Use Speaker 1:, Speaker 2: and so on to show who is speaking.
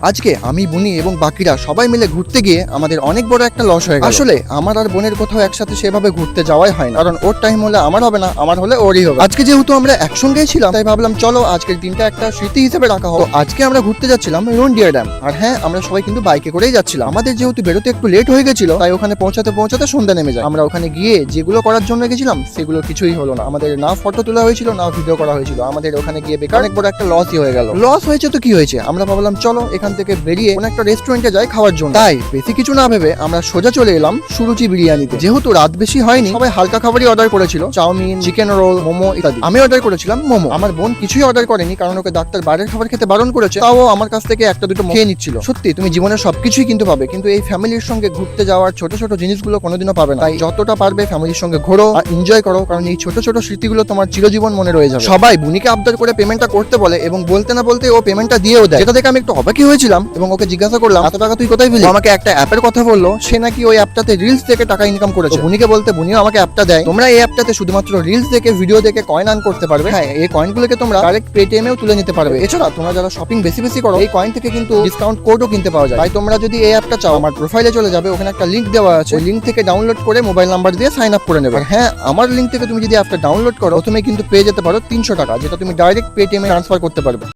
Speaker 1: আজকে আমি বুনি এবং বাকিরা সবাই মিলে ঘুরতে গিয়ে আমাদের অনেক বড় একটা লস হয়ে গেল। আসলে আমার আর বোনের কোথাও একসাথে সেভাবে ঘুরতে যাওয়াই হয় না, কারণ ওর টাইম হলে আমার হবে না, আমার হলে ওরই হবে। আজকে যেহেতু আমরা একসঙ্গেই ছিলাম তাই ভাবলাম চলো আজকের দিনটা একটা স্মৃতি হিসেবে রাখা হোক। আজকে আমরা ঘুরতে যাচ্ছিলাম রন্ডিয়া ড্যাম, আর হ্যাঁ আমরা সবাই কিন্তু বাইকে করেই যাচ্ছিলাম। আমাদের যেহেতু বেরোতে একটু লেট হয়ে গেছিল তাই ওখানে পৌঁছাতে সন্ধ্যা নেমে যায়। আমরা ওখানে গিয়ে যেগুলো করার জন্য গেছিলাম সেগুলো কিছুই হলো না। আমাদের না ফটো তোলা হয়েছিল না ভিডিও করা হয়েছিল। আমাদের ওখানে গিয়ে বেকার অনেক বড় একটা লসই হয়ে গেল। লস হয়েছে তো কি হয়েছে, আমরা ভাবলাম চলো এখান থেকে বেরিয়ে কোন একটা রেস্টুরেন্টে যাই খাওয়ার জন্য। তাই বেশি কিছু না ভেবে আমরা সোজা চলে এলাম সুরুচি বিরিয়ানিতে। যেহেতু রাত বেশি হয়নি সবাই হালকা খাবারই অর্ডার করেছিল, চাউমিন, চিকেন রোল, মোমো ইত্যাদি। আমি অর্ডার করেছিলাম মোমো। আমার বোন কিছুই অর্ডার করেনি কারণ ওকে ডাক্তার বাইরের খাবার খেতে বারণ করেছে, তাও আমার কাছ থেকে একটা দুটো খেয়ে নিচ্ছিল। সত্যি তুমি জীবনের সবকিছুই কিন্তু পাবে, কিন্তু এই ফ্যামিলির সঙ্গে ঘুরতে যাওয়ার ছোট ছোট জিনিসগুলো কোনোদিনও পাবে না। তাই যতটা পারবে ফ্যামিলির সঙ্গে ঘোরো আর এনজয় করো, কারণ এই ছোট ছোট স্মৃতিগুলো তোমার চিরজীবন মনে রয়ে যাবে। সবাই বুনিকে আবদার করে পেমেন্টটা করতে বলে এবং বলতে না বলতে ও পেমেন্টটা দিয়েও দেয়, যেটা দেখে আমি একটু অবাকই হয়েছিলাম এবং ওকে জিজ্ঞাসা করলাম এত টাকা তুই কোথায় পেলি। আমাকে একটা অ্যাপের কথা বললো, সে নাকি ওই অ্যাপটাতে রিলস দেখে টাকা ইনকাম করেছে। বুনিকে বলতে বুনিও আমাকে অ্যাপটা দেয়। তোমরা এই অ্যাপটাতে শুধুমাত্র রিলস দেখে ভিডিও দেখে কয়েন আর্ন করতে পারবে। হ্যাঁ, এই কয়েনগুলোকে তোমরা ডাইরেক্ট পেটিএমেও তুলে নিতে পারবে। এছাড়া তোমরা যারা শপিং বেশি বেশি করো এই কয়েন থেকে কিন্তু ডিসকাউন্ট কোডও কিনতে পাওয়া যায়। তাই তোমরা যদি এই অ্যাপটা চাও আমার প্রোফাইলে চলে যাবে, ওখানে একটা লিংক দেওয়া আছে, ওই লিংক থেকে ডাউনলোড করে মোবাইল নাম্বার দিয়ে সাইন আপ করে নেবে। আর হ্যাঁ, আমার লিংক থেকে তুমি যদি অ্যাপটা ডাউনলোড করো প্রথমে কিন্তু পেয়ে যেতে পারো 300 টাকা, যেটা তুমি ডাইরেক্ট পেটিএমে ট্রান্সফার করতে পারবে।